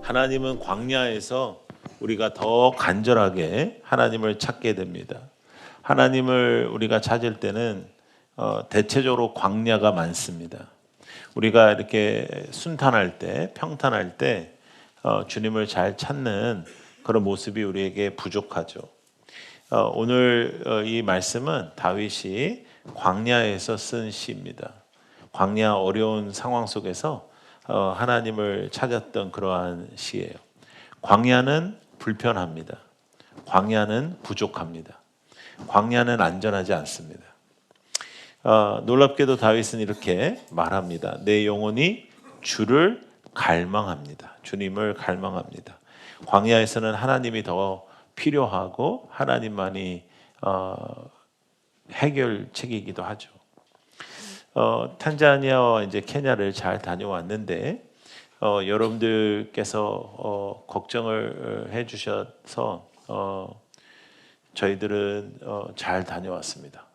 하나님은 광야에서 우리가 더 간절하게 하나님을 찾게 됩니다. 하나님을 우리가 찾을 때는 대체적으로 광야가 많습니다. 우리가 이렇게 순탄할 때, 평탄할 때 주님을 잘 찾는 그런 모습이 우리에게 부족하죠. 오늘 이 말씀은 다윗이 광야에서 쓴 시입니다. 광야 어려운 상황 속에서 하나님을 찾았던 그러한 시예요. 광야는 불편합니다. 광야는 부족합니다. 광야는 안전하지 않습니다. 놀랍게도 다윗은 이렇게 말합니다. 내 영혼이 주를 갈망합니다. 주님을 갈망합니다. 광야에서는 하나님이 더 필요하고 하나님만이 해결책이기도 하죠. 탄자니아와 이제 케냐를 잘 다녀왔는데 여러분들께서 걱정을 해주셔서 저희들은 잘 다녀왔습니다.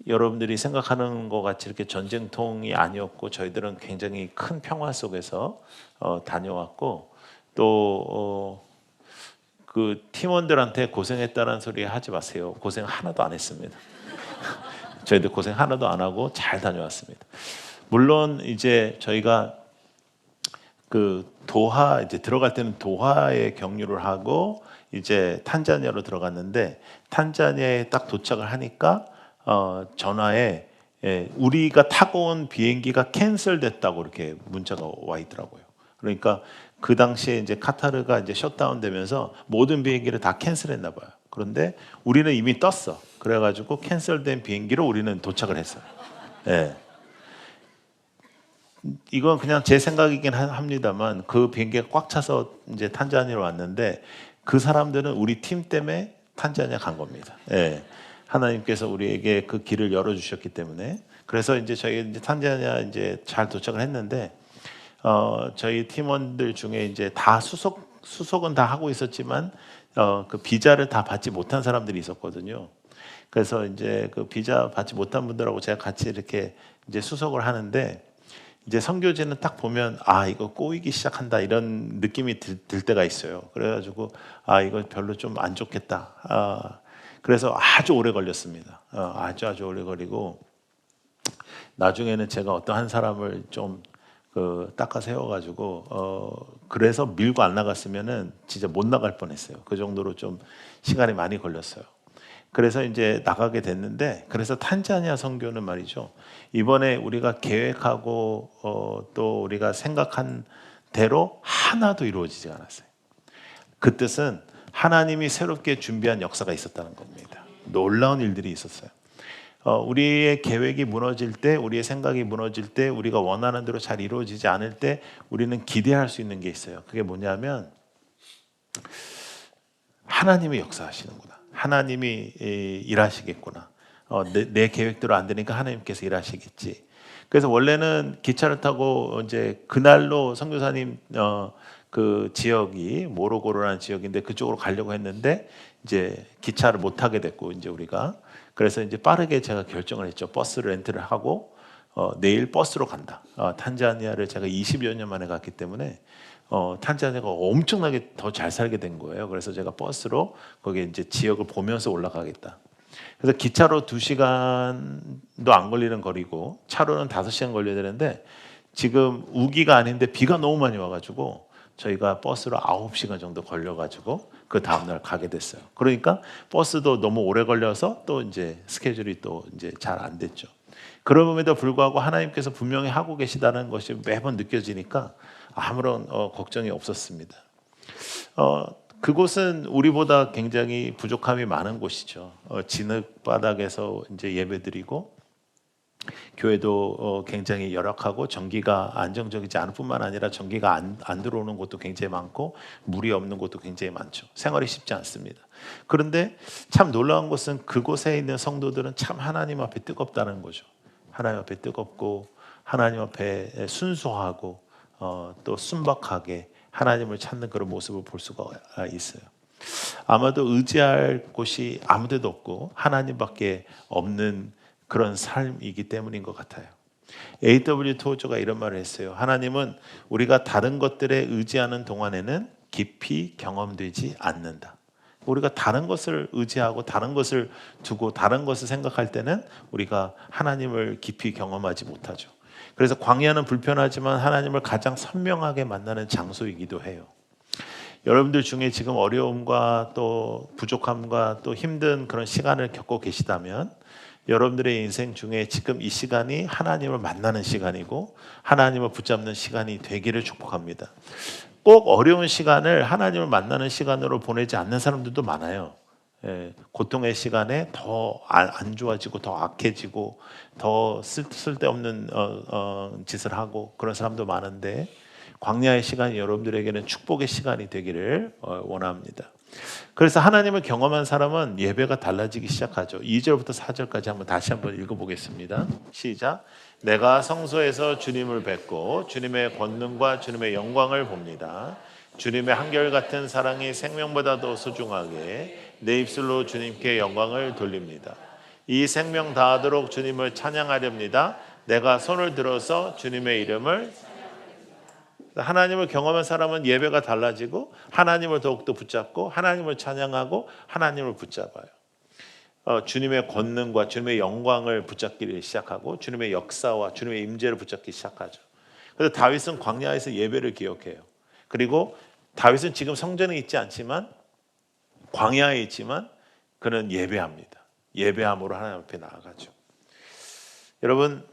여러분들이 생각하는 것 같이 이렇게 전쟁통이 아니었고 저희들은 굉장히 큰 평화 속에서 다녀왔고 또 그 팀원들한테 고생했다는 소리 하지 마세요. 고생 하나도 안 했습니다. 저희들 고생 하나도 안 하고 잘 다녀왔습니다. 물론 이제 저희가 그 도하 이제 들어갈 때는 도하에 경유를 하고 이제 탄자니아로 들어갔는데 탄자니아에 딱 도착을 하니까 전화에 우리가 타고 온 비행기가 캔슬됐다고 이렇게 문자가 와 있더라고요. 그러니까 그 당시에 이제 카타르가 이제 셧다운 되면서 모든 비행기를 다 캔슬했나 봐요. 그런데 우리는 이미 떴어. 그래가지고 캔슬된 비행기로 우리는 도착을 했어요. 예. 이건 그냥 제 생각이긴 합니다만 그 비행기가 꽉 차서 이제 탄자니아로 왔는데 그 사람들은 우리 팀 때문에 탄자니아 간 겁니다. 예. 하나님께서 우리에게 그 길을 열어주셨기 때문에 그래서 이제 저희 이제 탄자니아 이제 잘 도착을 했는데 저희 팀원들 중에 이제 다 수속은 다 하고 있었지만 그 비자를 다 받지 못한 사람들이 있었거든요. 그래서 이제 그 비자 받지 못한 분들하고 제가 같이 이렇게 이제 수속을 하는데 이제 선교지는 딱 보면 이거 꼬이기 시작한다 이런 느낌이 들 때가 있어요. 그래가지고 이거 별로 좀 안 좋겠다. 그래서 아주 오래 걸렸습니다. 아주 오래 걸리고 나중에는 제가 어떤 한 사람을 좀 닦아 세워가지고 그래서 밀고 안 나갔으면은 진짜 못 나갈 뻔했어요. 그 정도로 좀 시간이 많이 걸렸어요. 그래서 이제 나가게 됐는데 그래서 탄자니아 선교는 말이죠. 이번에 우리가 계획하고 또 우리가 생각한 대로 하나도 이루어지지 않았어요. 그 뜻은 하나님이 새롭게 준비한 역사가 있었다는 겁니다. 놀라운 일들이 있었어요. 우리의 계획이 무너질 때, 우리의 생각이 무너질 때, 우리가 원하는 대로 잘 이루어지지 않을 때 우리는 기대할 수 있는 게 있어요. 그게 뭐냐면 하나님이 역사하시는구나. 하나님이 일하시겠구나. 내 계획대로 안 되니까 하나님께서 일하시겠지. 그래서 원래는 기차를 타고 이제 그날로 선교사님 그 지역이 모로고로라는 지역인데 그쪽으로 가려고 했는데 이제 기차를 못 타게 됐고 이제 우리가 그래서 이제 빠르게 제가 결정을 했죠. 버스를 렌트를 하고 내일 버스로 간다. 탄자니아를 제가 20여 년 만에 갔기 때문에 탄자니아가 엄청나게 더 잘 살게 된 거예요. 그래서 제가 버스로 거기 이제 지역을 보면서 올라가겠다. 그래서 기차로 2시간도 안 걸리는 거리고 차로는 5시간 걸려야 되는데 지금 우기가 아닌데 비가 너무 많이 와가지고 저희가 버스로 9시간 정도 걸려가지고 그 다음날 가게 됐어요. 그러니까 버스도 너무 오래 걸려서 또 이제 스케줄이 또 이제 잘 안 됐죠. 그럼에도 불구하고 하나님께서 분명히 하고 계시다는 것이 매번 느껴지니까 아무런 걱정이 없었습니다. 그곳은 우리보다 굉장히 부족함이 많은 곳이죠. 진흙 바닥에서 이제 예배드리고 교회도 굉장히 열악하고 전기가 안정적이지 않을 뿐만 아니라 전기가 안 들어오는 곳도 굉장히 많고 물이 없는 곳도 굉장히 많죠. 생활이 쉽지 않습니다. 그런데 참 놀라운 것은 그곳에 있는 성도들은 참 하나님 앞에 뜨겁다는 거죠. 하나님 앞에 뜨겁고 하나님 앞에 순수하고 또 순박하게 하나님을 찾는 그런 모습을 볼 수가 있어요. 아마도 의지할 곳이 아무 데도 없고 하나님밖에 없는 그런 삶이기 때문인 것 같아요. A.W. 토저가 이런 말을 했어요. 하나님은 우리가 다른 것들에 의지하는 동안에는 깊이 경험되지 않는다. 우리가 다른 것을 의지하고 다른 것을 두고 다른 것을 생각할 때는 우리가 하나님을 깊이 경험하지 못하죠. 그래서 광야는 불편하지만 하나님을 가장 선명하게 만나는 장소이기도 해요. 여러분들 중에 지금 어려움과 또 부족함과 또 힘든 그런 시간을 겪고 계시다면 여러분들의 인생 중에 지금 이 시간이 하나님을 만나는 시간이고 하나님을 붙잡는 시간이 되기를 축복합니다. 꼭 어려운 시간을 하나님을 만나는 시간으로 보내지 않는 사람들도 많아요. 고통의 시간에 더 안 좋아지고 더 악해지고 더 쓸데없는 짓을 하고 그런 사람도 많은데 광야의 시간이 여러분들에게는 축복의 시간이 되기를 원합니다. 그래서 하나님을 경험한 사람은 예배가 달라지기 시작하죠. 2절부터 4절까지 한번 다시 한번 읽어보겠습니다. 시작. 내가 성소에서 주님을 뵙고 주님의 권능과 주님의 영광을 봅니다. 주님의 한결같은 사랑이 생명보다도 소중하게 내 입술로 주님께 영광을 돌립니다. 이 생명 다하도록 주님을 찬양하렵니다. 내가 손을 들어서 주님의 이름을 하나님을 경험한 사람은 예배가 달라지고 하나님을 더욱더 붙잡고 하나님을 찬양하고 하나님을 붙잡아요. 주님의 권능과 주님의 영광을 붙잡기 시작하고 주님의 역사와 주님의 임재를 붙잡기 시작하죠. 그래서 다윗은 광야에서 예배를 기억해요. 그리고 다윗은 지금 성전에 있지 않지만 광야에 있지만 그는 예배합니다. 예배함으로 하나님 앞에 나아가죠. 여러분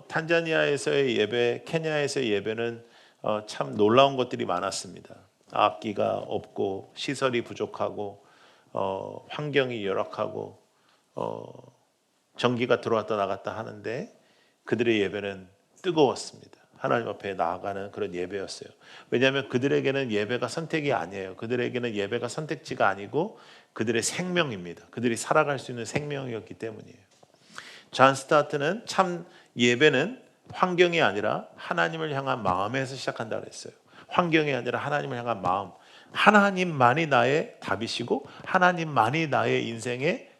탄자니아에서의 예배, 케냐에서의 예배는 참 놀라운 것들이 많았습니다. 악기가 없고 시설이 부족하고 환경이 열악하고 전기가 들어왔다 나갔다 하는데 그들의 예배는 뜨거웠습니다. 하나님 앞에 나아가는 그런 예배였어요. 왜냐하면 그들에게는 예배가 선택이 아니에요. 그들에게는 예배가 선택지가 아니고 그들의 생명입니다. 그들이 살아갈 수 있는 생명이었기 때문이에요. 존 스타트는 참 예배는 환경이 아니라 하나님을 향한 마음에서 시작한다 그랬어요. 환경이 아니라 하나님을 향한 마음. 하나님만이 나의 답이시고 하나님만이 나의 인생의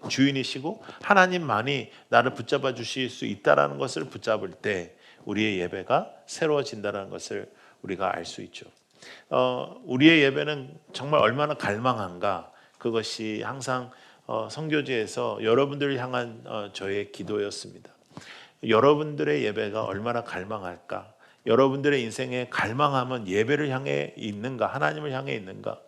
주인이시고 하나님만이 나를 붙잡아 주실 수 있다라는 것을 붙잡을 때 우리의 예배가 새로워진다는 것을 우리가 알 수 있죠. 우리의 예배는 정말 얼마나 갈망한가. 그것이 항상 선교지에서 여러분들을 향한 저의 기도였습니다. 여러분들의 예배가 얼마나 갈망할까? 여러분들의 인생의 갈망함은 예배를 향해 있는가? 하나님을 향해 있는가?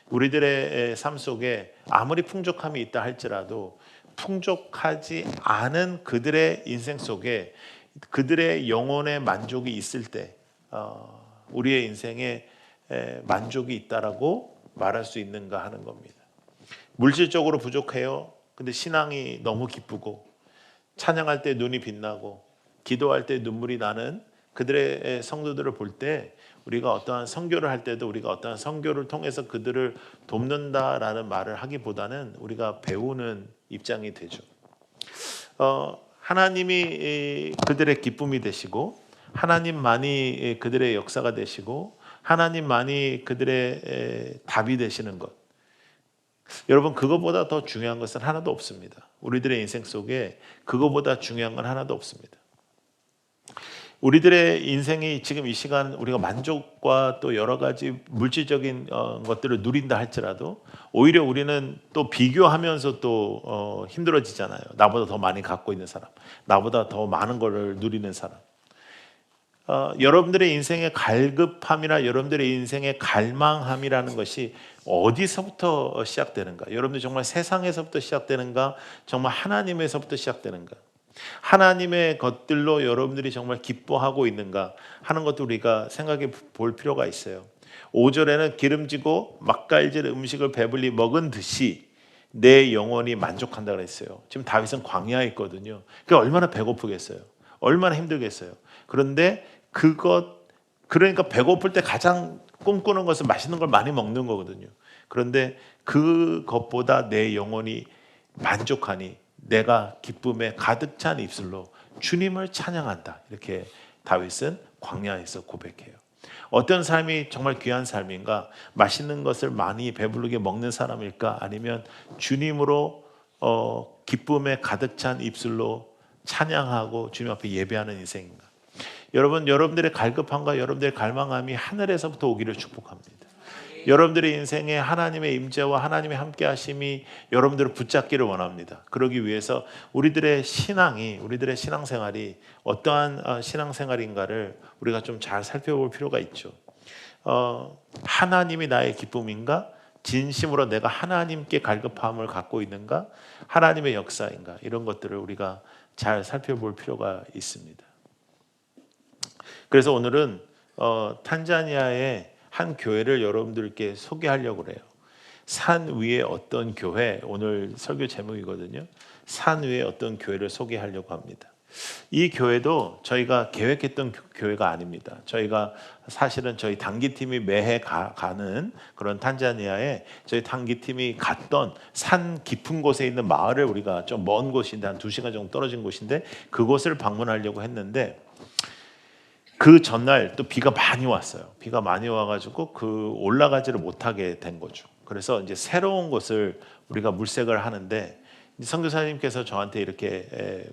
우리들의 삶 속에 아무리 풍족함이 있다 할지라도 풍족하지 않은 그들의 인생 속에 그들의 영혼의 만족이 있을 때 우리의 인생에 만족이 있다라고 말할 수 있는가 하는 겁니다. 물질적으로 부족해요. 근데 신앙이 너무 기쁘고 찬양할 때 눈이 빛나고 기도할 때 눈물이 나는 그들의 성도들을 볼 때 우리가 어떠한 선교를 할 때도 우리가 어떠한 선교를 통해서 그들을 돕는다라는 말을 하기보다는 우리가 배우는 입장이 되죠. 하나님이 그들의 기쁨이 되시고 하나님만이 그들의 역사가 되시고 하나님만이 그들의 답이 되시는 것. 여러분 그거보다 더 중요한 것은 하나도 없습니다. 우리들의 인생 속에 그거보다 중요한 건 하나도 없습니다. 우리들의 인생이 지금 이 시간 우리가 만족과 또 여러 가지 물질적인 것들을 누린다 할지라도 오히려 우리는 또 비교하면서 또 힘들어지잖아요. 나보다 더 많이 갖고 있는 사람, 나보다 더 많은 것을 누리는 사람. 여러분들의 인생의 갈급함이나 여러분들의 인생의 갈망함이라는 것이 어디서부터 시작되는가? 여러분들 정말 세상에서부터 시작되는가? 정말 하나님에서부터 시작되는가? 하나님의 것들로 여러분들이 정말 기뻐하고 있는가 하는 것도 우리가 생각해 볼 필요가 있어요. 5절에는 기름지고 맛깔질 음식을 배불리 먹은 듯이 내 영혼이 만족한다 그랬어요. 지금 다윗은 광야에 있거든요. 그러니까 얼마나 배고프겠어요. 얼마나 힘들겠어요. 그런데 그러니까 배고플 때 가장 꿈꾸는 것은 맛있는 걸 많이 먹는 거거든요. 그런데 그것보다 내 영혼이 만족하니 내가 기쁨에 가득 찬 입술로 주님을 찬양한다. 이렇게 다윗은 광야에서 고백해요. 어떤 삶이 정말 귀한 삶인가? 맛있는 것을 많이 배부르게 먹는 사람일까? 아니면 주님으로 기쁨에 가득 찬 입술로 찬양하고 주님 앞에 예배하는 인생인가? 여러분, 여러분들의 갈급함과 여러분들의 갈망함이 하늘에서부터 오기를 축복합니다. 여러분들의 인생에 하나님의 임재와 하나님의 함께 하심이 여러분들을 붙잡기를 원합니다. 그러기 위해서 우리들의 신앙생활이 어떠한 신앙생활인가를 우리가 좀 잘 살펴볼 필요가 있죠. 하나님이 나의 기쁨인가? 진심으로 내가 하나님께 갈급함을 갖고 있는가? 하나님의 역사인가? 이런 것들을 우리가 잘 살펴볼 필요가 있습니다. 그래서 오늘은 탄자니아의 한 교회를 여러분들께 소개하려고 그래요. 산 위에 어떤 교회, 오늘 설교 제목이거든요. 산 위에 어떤 교회를 소개하려고 합니다. 이 교회도 저희가 계획했던 교회가 아닙니다. 저희가 사실은 저희 단기팀이 매해 가는 그런 탄자니아에 저희 단기팀이 갔던 산 깊은 곳에 있는 마을을 우리가 좀 먼 곳인데 한 2시간 정도 떨어진 곳인데 그곳을 방문하려고 했는데 그 전날 또 비가 많이 왔어요. 비가 많이 와가지고 올라가지를 못하게 된 거죠. 그래서 이제 새로운 곳을 우리가 물색을 하는데 선교사님께서 저한테 이렇게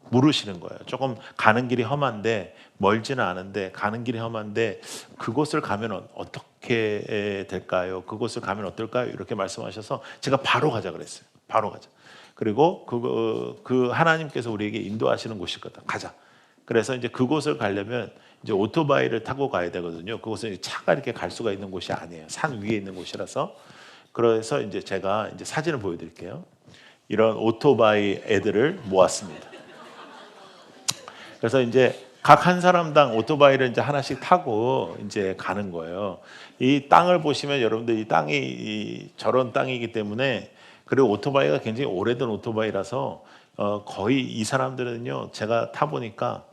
물으시는 거예요. 조금 가는 길이 험한데 멀지는 않은데 가는 길이 험한데 그곳을 가면 어떻게 될까요? 그곳을 가면 어떨까요? 이렇게 말씀하셔서 제가 바로 가자 그랬어요. 바로 가자. 그리고 그 하나님께서 우리에게 인도하시는 곳이거든. 가자. 그래서 이제 그곳을 가려면 이제 오토바이를 타고 가야 되거든요. 그곳은 차가 이렇게 갈 수가 있는 곳이 아니에요. 산 위에 있는 곳이라서. 그래서 이제 제가 이제 사진을 보여드릴게요. 이런 오토바이 애들을 모았습니다. 그래서 이제 각 한 사람당 오토바이를 이제 하나씩 타고 이제 가는 거예요. 이 땅을 보시면 여러분들 이 땅이 저런 땅이기 때문에 그리고 오토바이가 굉장히 오래된 오토바이라서 거의 이 사람들은요 제가 타 보니까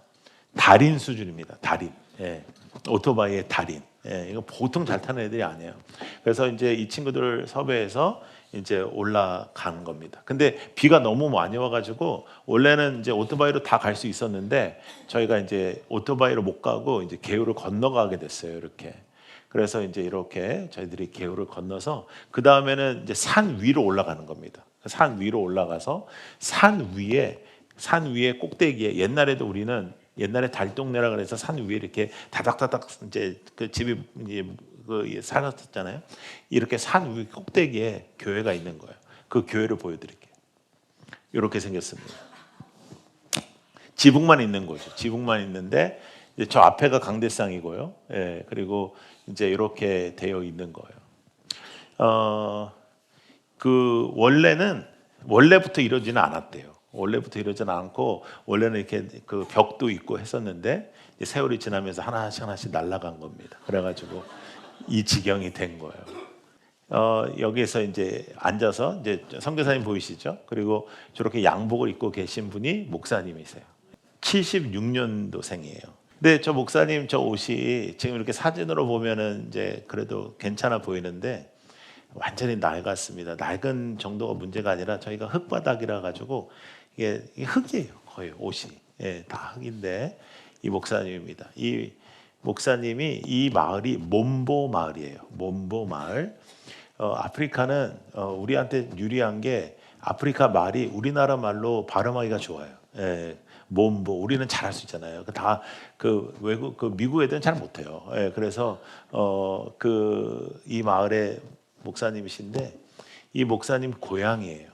달인 수준입니다. 달인. 예. 오토바이의 달인. 예. 이거 보통 잘 타는 애들이 아니에요. 그래서 이제 이 친구들을 섭외해서 이제 올라간 겁니다. 근데 비가 너무 많이 와가지고 원래는 이제 오토바이로 다 갈 수 있었는데 저희가 이제 오토바이로 못 가고 이제 개울을 건너가게 됐어요. 이렇게. 그래서 이제 이렇게 저희들이 개울을 건너서 그 다음에는 이제 산 위로 올라가는 겁니다. 산 위로 올라가서 산 위에 꼭대기에 옛날에 달동네라 그래서 산 위에 이렇게 다닥다닥 이제 그 집이 살았었잖아요. 이렇게 산 위 꼭대기에 교회가 있는 거예요. 그 교회를 보여드릴게요. 이렇게 생겼습니다. 지붕만 있는 거죠. 지붕만 있는데 이제 저 앞에가 강대상이고요. 예, 그리고 이제 이렇게 되어 있는 거예요. 원래부터 이러지는 않았대요. 원래부터 이러지는 않고 원래는 이렇게 그 벽도 있고 했었는데 세월이 지나면서 하나씩 날아간 겁니다. 그래가지고 이 지경이 된 거예요. 여기에서 이제 앉아서 이제 선교사님 보이시죠? 그리고 저렇게 양복을 입고 계신 분이 목사님이세요. 76년도생이에요. 근데 저 목사님 저 옷이 지금 이렇게 사진으로 보면은 이제 그래도 괜찮아 보이는데 완전히 낡았습니다. 낡은 정도가 문제가 아니라 저희가 흙바닥이라 가지고 이게 흙이에요. 거의 옷이. 예, 다 흙인데 이 목사님입니다. 이 목사님이 이 마을이 몬보 마을이에요. 몬보 마을. 아프리카는 우리한테 유리한 게 아프리카 말이 우리나라 말로 발음하기가 좋아요. 예, 몬보 우리는 잘할 수 있잖아요. 다 그 외국 미국 애들은 잘 못해요. 예, 그래서 이 마을의 목사님이신데 이 목사님 고향이에요.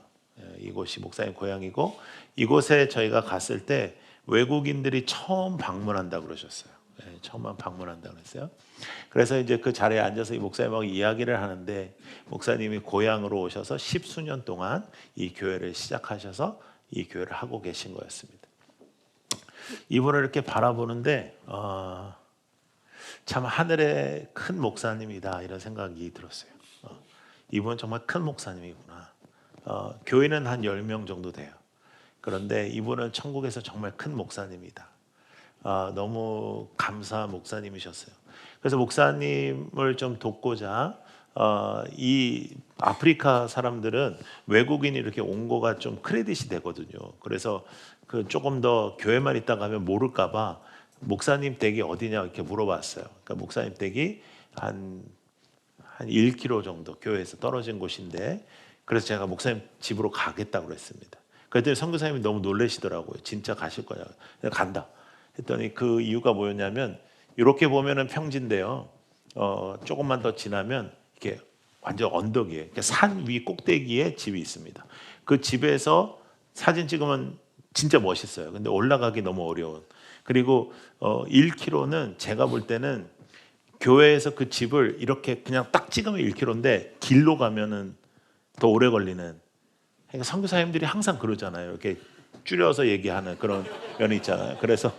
이곳이 목사님 고향이고 이곳에 저희가 갔을 때 외국인들이 처음 방문한다고 그러셨어요. 처음 방문한다고 그랬어요. 그래서 이제 그 자리에 앉아서 이 목사님하고 이야기를 하는데 목사님이 고향으로 오셔서 10수년 동안 이 교회를 시작하셔서 이 교회를 하고 계신 거였습니다. 이분을 이렇게 바라보는데 참 하늘의 큰 목사님이다 이런 생각이 들었어요. 이분은 정말 큰 목사님이구나. 교회는 한 10명 정도 돼요. 그런데 이분은 천국에서 정말 큰 목사님이다. 너무 감사한 목사님이셨어요. 그래서 목사님을 좀 돕고자 이 아프리카 사람들은 외국인이 이렇게 온 거가 좀 크레딧이 되거든요. 그래서 그 조금 더 교회만 있다 가면 모를까봐 목사님 댁이 어디냐 이렇게 물어봤어요. 그러니까 목사님 댁이 한 1km 정도 교회에서 떨어진 곳인데 그래서 제가 목사님 집으로 가겠다고 그랬습니다. 그랬더니 선교사님이 너무 놀라시더라고요. 진짜 가실 거냐? 간다. 했더니 그 이유가 뭐였냐면 이렇게 보면은 평지인데요. 조금만 더 지나면 이렇게 완전 언덕이에요. 그러니까 산 위 꼭대기에 집이 있습니다. 그 집에서 사진 찍으면 진짜 멋있어요. 근데 올라가기 너무 어려운. 그리고 1km는 제가 볼 때는 교회에서 그 집을 이렇게 그냥 딱 찍으면 1km인데 길로 가면은 더 오래 걸리는. 그러니까 선교사님들이 항상 그러잖아요. 이렇게 줄여서 얘기하는 그런 면이 있잖아요. 그래서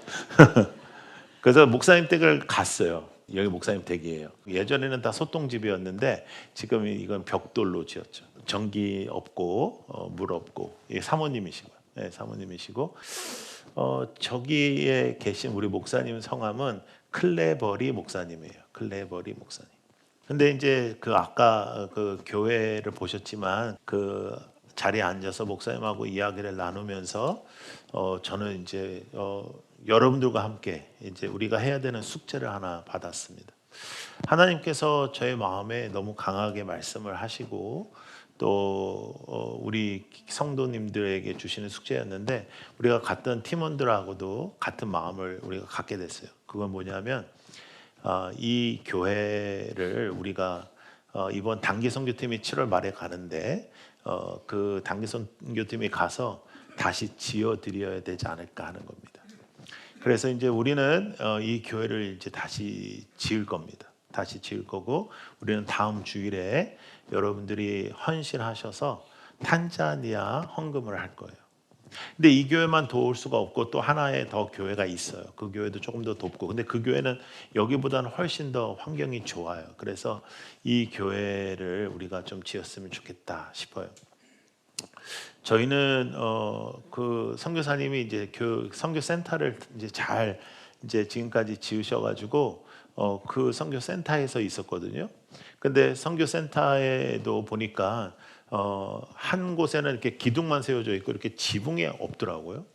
목사님 댁을 갔어요. 여기 목사님 댁이에요. 예전에는 다 소똥집이었는데 지금 이건 벽돌로 지었죠. 전기 없고 물 없고. 사모님이시고요. 네, 사모님이시고 저기에 계신 우리 목사님 성함은 클레버리 목사님이에요. 클레버리 목사님. 근데 이제 그 아까 그 교회를 보셨지만 그 자리에 앉아서 목사님하고 이야기를 나누면서 저는 이제 여러분들과 함께 이제 우리가 해야 되는 숙제를 하나 받았습니다. 하나님께서 저의 마음에 너무 강하게 말씀을 하시고 또 우리 성도님들에게 주시는 숙제였는데 우리가 갔던 팀원들하고도 같은 마음을 우리가 갖게 됐어요. 그건 뭐냐면 이 교회를 우리가 이번 단기 선교팀이 7월 말에 가는데 그 단기 선교팀이 가서 다시 지어드려야 되지 않을까 하는 겁니다. 그래서 이제 우리는 이 교회를 이제 다시 지을 겁니다. 다시 지을 거고 우리는 다음 주일에 여러분들이 헌신하셔서 탄자니아 헌금을 할 거예요. 근데 이 교회만 도울 수가 없고 또 하나의 더 교회가 있어요. 그 교회도 조금 더 돕고. 근데 그 교회는 여기보다는 훨씬 더 환경이 좋아요. 그래서 이 교회를 우리가 좀 지었으면 좋겠다 싶어요. 저희는 그 선교사님이 이제 선교센터를 이제 잘 이제 지금까지 지으셔가지고 그 선교센터에서 있었거든요. 근데 선교센터에도 보니까 한 곳에는 이렇게 기둥만 세워져 있고 이렇게 지붕이 없더라고요.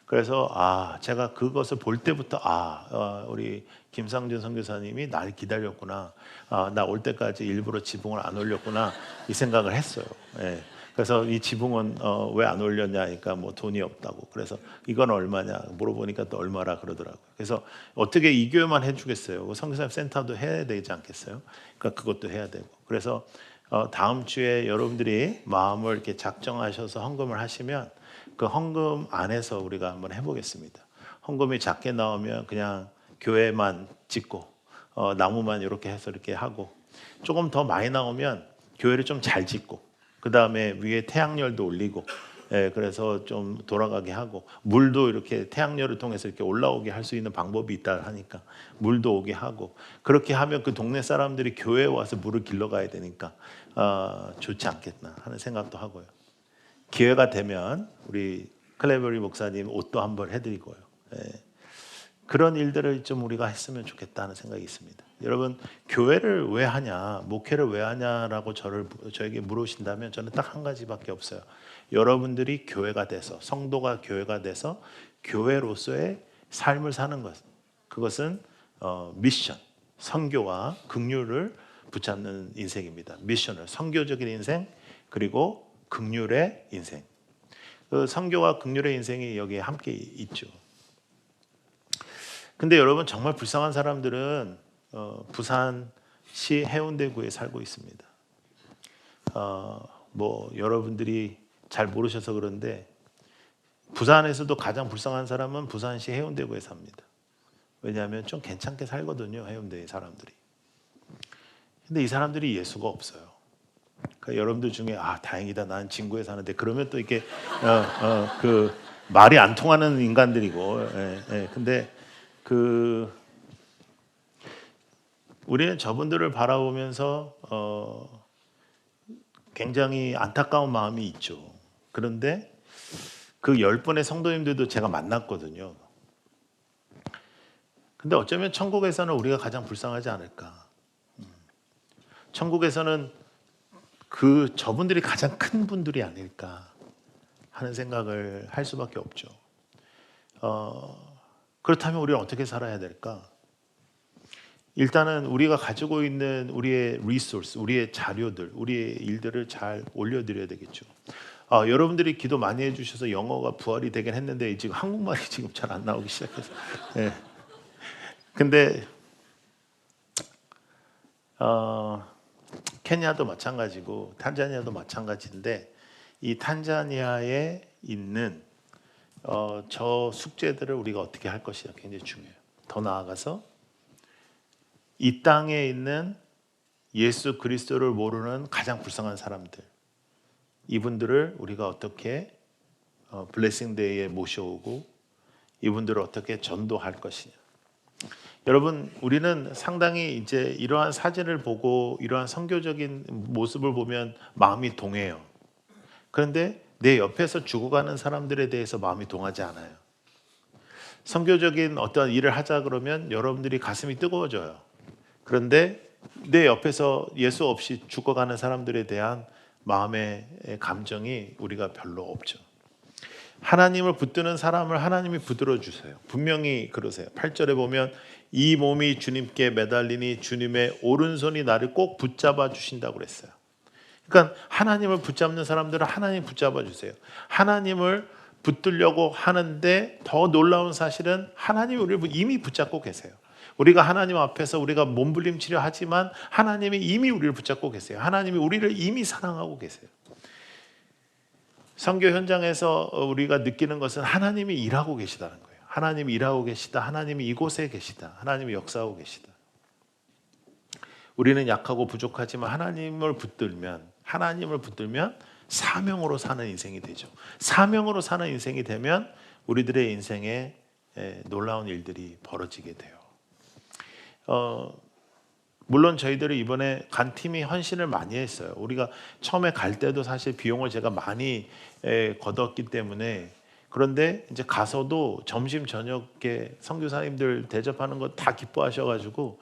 그래서 제가 그것을 볼 때부터 우리 김상준 선교사님이 날 기다렸구나. 나 올 때까지 일부러 지붕을 안 올렸구나 이 생각을 했어요. 예. 그래서 이 지붕은 왜 안 올렸냐 하니까 뭐 돈이 없다고. 그래서 이건 얼마냐 물어보니까 또 얼마라 그러더라고요. 그래서 어떻게 이 교회만 해주겠어요? 선교사님 센터도 해야 되지 않겠어요? 그러니까 그것도 해야 되고. 그래서 다음 주에 여러분들이 마음을 이렇게 작정하셔서 헌금을 하시면 그 헌금 안에서 우리가 한번 해보겠습니다. 헌금이 작게 나오면 그냥 교회만 짓고 나무만 이렇게 해서 이렇게 하고 조금 더 많이 나오면 교회를 좀 잘 짓고 그 다음에 위에 태양열도 올리고 그래서 좀 돌아가게 하고 물도 이렇게 태양열을 통해서 이렇게 올라오게 할 수 있는 방법이 있다 하니까 물도 오게 하고 그렇게 하면 그 동네 사람들이 교회에 와서 물을 길러 가야 되니까 좋지 않겠나 하는 생각도 하고요. 기회가 되면 우리 클레버리 목사님 옷도 한번 해드리고요. 그런 일들을 좀 우리가 했으면 좋겠다는 생각이 있습니다. 여러분 교회를 왜 하냐, 목회를 왜 하냐라고 저에게 물으신다면 저는 딱 한 가지밖에 없어요. 여러분들이 교회가 돼서 성도가 교회가 돼서 교회로서의 삶을 사는 것, 그것은 미션, 선교와 긍휼을 붙잡는 인생입니다. 미션을 선교적인 인생 그리고 긍휼의 인생. 그 선교와 긍휼의 인생이 여기에 함께 있죠. 근데 여러분 정말 불쌍한 사람들은 부산시 해운대구에 살고 있습니다. 뭐 여러분들이 잘 모르셔서 그런데 부산에서도 가장 불쌍한 사람은 부산시 해운대구에 삽니다. 왜냐하면 좀 괜찮게 살거든요, 해운대 사람들이. 근데 이 사람들이 예수가 없어요. 그러니까 여러분들 중에 다행이다 나는 진구에 사는데 그러면 또 이렇게 그 말이 안 통하는 인간들이고 근데 우리는 저분들을 바라보면서 굉장히 안타까운 마음이 있죠. 그런데 그 10분의 성도님들도 제가 만났거든요. 근데 어쩌면 천국에서는 우리가 가장 불쌍하지 않을까. 천국에서는 저분들이 가장 큰 분들이 아닐까 하는 생각을 할 수밖에 없죠. 그렇다면 우리는 어떻게 살아야 될까? 일단은 우리가 가지고 있는 우리의 리소스, 우리의 자료들, 우리의 일들을 잘 올려드려야 되겠죠. 여러분들이 기도 많이 해주셔서 영어가 부활이 되긴 했는데 지금 한국말이 지금 잘 안 나오기 시작해서. 예. 근데 케냐도 마찬가지고 탄자니아도 마찬가지인데 이 탄자니아에 있는 저 숙제들을 우리가 어떻게 할 것이냐 굉장히 중요해요. 더 나아가서 이 땅에 있는 예수 그리스도를 모르는 가장 불쌍한 사람들, 이분들을 우리가 어떻게 블레싱 데이에 모셔오고 이분들을 어떻게 전도할 것이냐. 여러분, 우리는 상당히 이제 이러한 사진을 보고 이러한 선교적인 모습을 보면 마음이 동해요. 그런데 내 옆에서 죽어가는 사람들에 대해서 마음이 동하지 않아요. 선교적인 어떤 일을 하자 그러면 여러분들이 가슴이 뜨거워져요. 그런데 내 옆에서 예수 없이 죽어가는 사람들에 대한 마음의 감정이 우리가 별로 없죠. 하나님을 붙드는 사람을 하나님이 붙들어 주세요. 분명히 그러세요. 8절에 보면 이 몸이 주님께 매달리니 주님의 오른손이 나를 꼭 붙잡아 주신다고 그랬어요. 그러니까 하나님을 붙잡는 사람들은 하나님 붙잡아 주세요. 하나님을 붙들려고 하는데 더 놀라운 사실은 하나님이 우리를 이미 붙잡고 계세요. 우리가 하나님 앞에서 우리가 몸부림치려 하지만 하나님이 이미 우리를 붙잡고 계세요. 하나님이 우리를 이미 사랑하고 계세요. 선교 현장에서 우리가 느끼는 것은 하나님이 일하고 계시다는 거예요. 하나님이 일하고 계시다. 하나님이 이곳에 계시다. 하나님이 역사하고 계시다. 우리는 약하고 부족하지만 하나님을 붙들면 사명으로 사는 인생이 되죠. 사명으로 사는 인생이 되면 우리들의 인생에 놀라운 일들이 벌어지게 돼요. 물론 저희들이 이번에 간 팀이 헌신을 많이 했어요. 우리가 처음에 갈 때도 사실 비용을 제가 많이 걷었기 때문에, 그런데 이제 가서도 점심 저녁에 선교사님들 대접하는 거 다 기뻐하셔가지고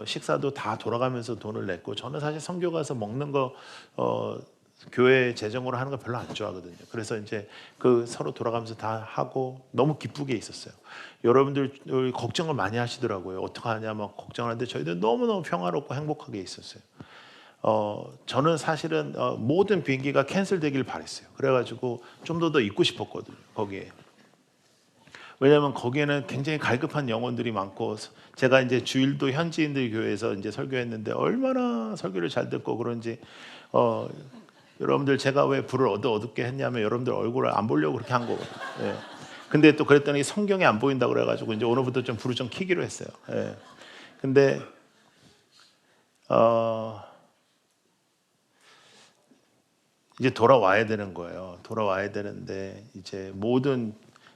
식사도 다 돌아가면서 돈을 냈고, 저는 사실 선교 가서 먹는 거 교회 재정으로 하는 거 별로 안 좋아하거든요. 그래서 이제 그 서로 돌아가면서 다 하고 너무 기쁘게 있었어요. 여러분들 걱정을 많이 하시더라고요. 어떡하냐 막 걱정하는데 저희들 너무너무 평화롭고 행복하게 있었어요. 저는 사실은 모든 비행기가 캔슬되길 바랬어요. 그래가지고 좀 더 있고 싶었거든요, 거기에. 왜냐하면 거기에는 굉장히 갈급한 영혼들이 많고, 제가 이제 주일도 현지인들 교회에서 이제 설교했는데 얼마나 설교를 잘 듣고 그런지, 여러분들 제가 왜 불을 어둡게 했냐면 여러분들 얼굴을 안 보려고 그렇게 한 거거든요. 예. 근데 또 그랬더니 성경이 안 보인다고 그래가지고 이제 오늘부터 좀 불을 좀 켜기로 했어요. 예. 근데 이제 돌아와야 되는 거예요. 돌아와야 되는데 이제 모든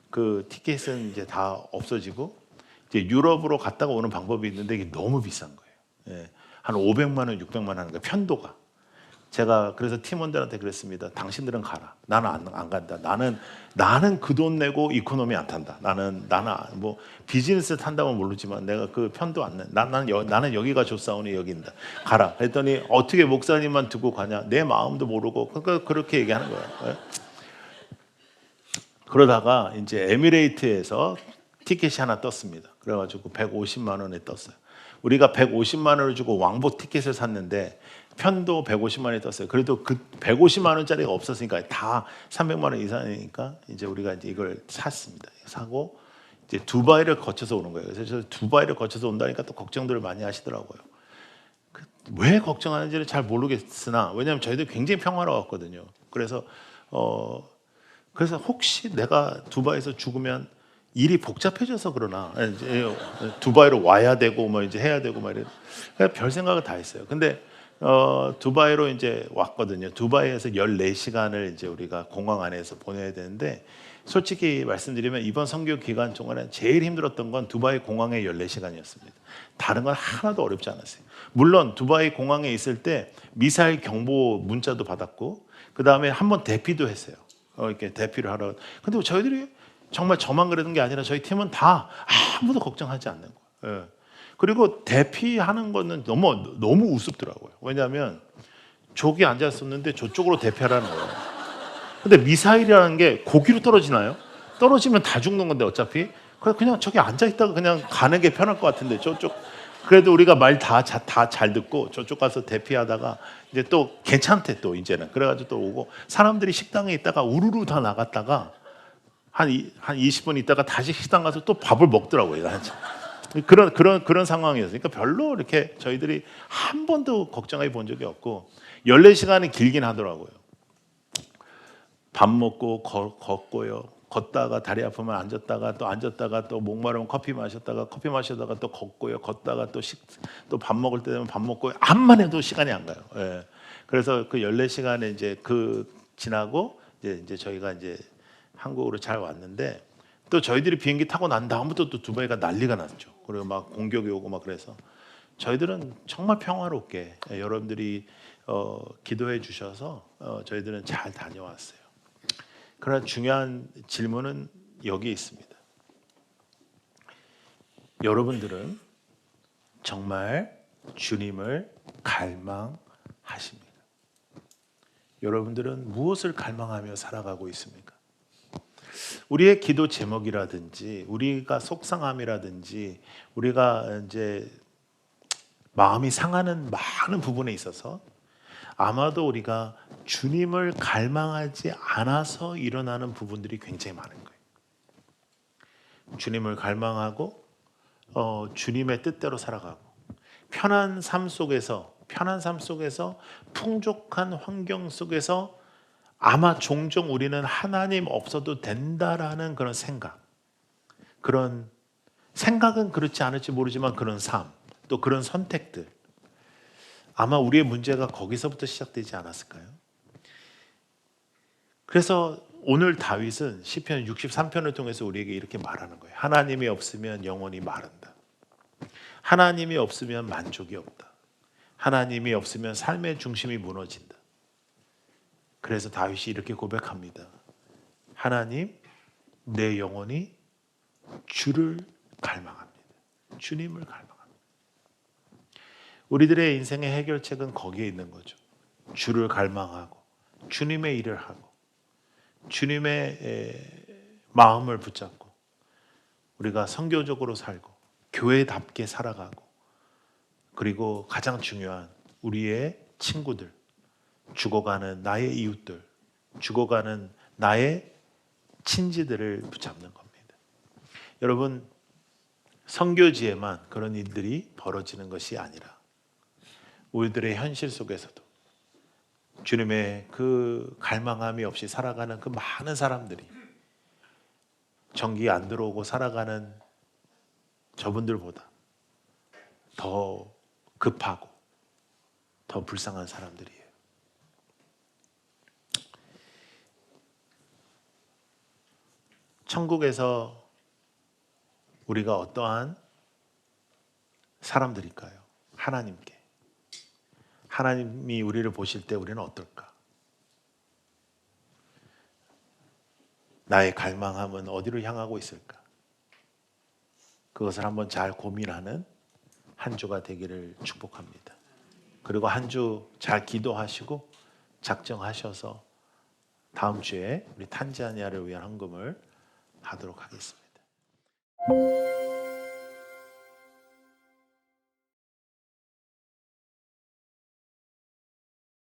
그 티켓은 이제 다 없어지고 이제 유럽으로 갔다가 오는 방법이 있는데 이게 너무 비싼 거예요. 예. 한 500만 원, 600만 원 하는 거예요. 편도가. 제가 그래서 팀원들한테 그랬습니다. 당신들은 가라. 나는 안 간다. 나는 그 돈 내고 이코노미 안 탄다. 나는 뭐 비즈니스 탄다면 모르지만 내가 그 편도 안 내. 나는 여기가 좋사오니 여기인다. 가라. 그랬더니 어떻게 목사님만 두고 가냐. 내 마음도 모르고 그러니까 그렇게 얘기하는 거예요. 네? 그러다가 이제 에미레이트에서 티켓이 하나 떴습니다. 그래가지고 150만 원에 떴어요. 우리가 150만 원을 주고 왕복 티켓을 샀는데 편도 150만 원이 떴어요. 그래도 그 150만 원짜리가 없었으니까 다 300만 원 이상이니까 이제 우리가 이제 이걸 샀습니다. 사고 이제 두바이를 거쳐서 오는 거예요. 그래서 두바이를 거쳐서 온다니까 또 걱정들을 많이 하시더라고요. 왜 걱정하는지를 잘 모르겠으나, 왜냐하면 저희도 굉장히 평화로웠거든요. 그래서 혹시 내가 두바이에서 죽으면 일이 복잡해져서 그러나, 두바이로 와야 되고 뭐 이제 해야 되고 막 이래. 별 생각을 다 했어요. 근데 두바이로 이제 왔거든요. 두바이에서 14시간을 이제 우리가 공항 안에서 보내야 되는데, 솔직히 말씀드리면 이번 선교 기간 동안에 제일 힘들었던 건 두바이 공항의 14시간이었습니다. 다른 건 하나도 어렵지 않았어요. 물론 두바이 공항에 있을 때 미사일 경보 문자도 받았고, 그 다음에 한번 대피도 했어요. 이렇게 대피를 하러. 근데 저희들이 정말 저만 그러는 게 아니라 저희 팀은 다 아무도 걱정하지 않는 거예요. 예. 그리고 대피하는 거는 너무 우습더라고요. 왜냐하면 저기 앉았었는데 저쪽으로 대피하라는 거예요. 근데 미사일이라는 게 고기로 떨어지나요? 떨어지면 다 죽는 건데 어차피. 그냥 저기 앉아 있다가 그냥 가는 게 편할 것 같은데 저쪽 그래도 우리가 말 다 잘 듣고 저쪽 가서 대피하다가 이제 또 괜찮대 또 이제는 그래가지고 또 오고 사람들이 식당에 있다가 우르르 다 나갔다가 한 20분 있다가 다시 식당 가서 또 밥을 먹더라고요. 그런 상황이었어요. 그러니까 별로 이렇게 저희들이 한 번도 걱정해 본 적이 없고 14시간이 길긴 하더라고요. 밥 먹고 걷고요. 걷다가 다리 아프면 앉았다가 또 앉았다가 또 목마르면 커피 마셨다가 커피 마시다가 또 걷고요. 걷다가 또 밥 먹을 때 되면 밥 먹고 암만 해도 시간이 안 가요. 예. 그래서 그 14시간에 이제 지나고 이제 저희가 이제 한국으로 잘 왔는데 또 저희들이 비행기 타고 난 다음부터 또 두바이가 난리가 났죠. 그리고 막 공격이 오고 막 그래서 저희들은 정말 평화롭게 여러분들이 기도해 주셔서 저희들은 잘 다녀왔어요. 그러나 중요한 질문은 여기 있습니다. 여러분들은 정말 주님을 갈망하십니까? 여러분들은 무엇을 갈망하며 살아가고 있습니까? 우리의 기도 제목이라든지 우리가 속상함이라든지 우리가 이제 마음이 상하는 많은 부분에 있어서 아마도 우리가 주님을 갈망하지 않아서 일어나는 부분들이 굉장히 많은 거예요. 주님을 갈망하고 주님의 뜻대로 살아가고 편한 삶 속에서 풍족한 환경 속에서 아마 종종 우리는 하나님 없어도 된다라는 그런 그런 생각은 그렇지 않을지 모르지만 그런 삶, 또 그런 선택들 아마 우리의 문제가 거기서부터 시작되지 않았을까요? 그래서 오늘 다윗은 시편 63편을 통해서 우리에게 이렇게 말하는 거예요. 하나님이 없으면 영혼이 마른다. 하나님이 없으면 만족이 없다. 하나님이 없으면 삶의 중심이 무너진다. 그래서 다윗이 이렇게 고백합니다. 하나님, 내 영혼이 주를 갈망합니다. 주님을 갈망합니다. 우리들의 인생의 해결책은 거기에 있는 거죠. 주를 갈망하고 주님의 일을 하고 주님의 마음을 붙잡고 우리가 선교적으로 살고 교회답게 살아가고 그리고 가장 중요한 우리의 친구들, 죽어가는 나의 이웃들, 죽어가는 나의 친지들을 붙잡는 겁니다. 여러분, 선교지에만 그런 일들이 벌어지는 것이 아니라 우리들의 현실 속에서도 주님의 그 갈망함이 없이 살아가는 그 많은 사람들이 전기 안 들어오고 살아가는 저분들보다 더 급하고 더 불쌍한 사람들이에요. 천국에서 우리가 어떠한 사람들일까요? 하나님이 우리를 보실 때 우리는 어떨까? 나의 갈망함은 어디로 향하고 있을까? 그것을 한번 잘 고민하는 한 주가 되기를 축복합니다. 그리고 한 주 잘 기도하시고 작정하셔서 다음 주에 우리 탄자니아를 위한 헌금을 하도록 하겠습니다.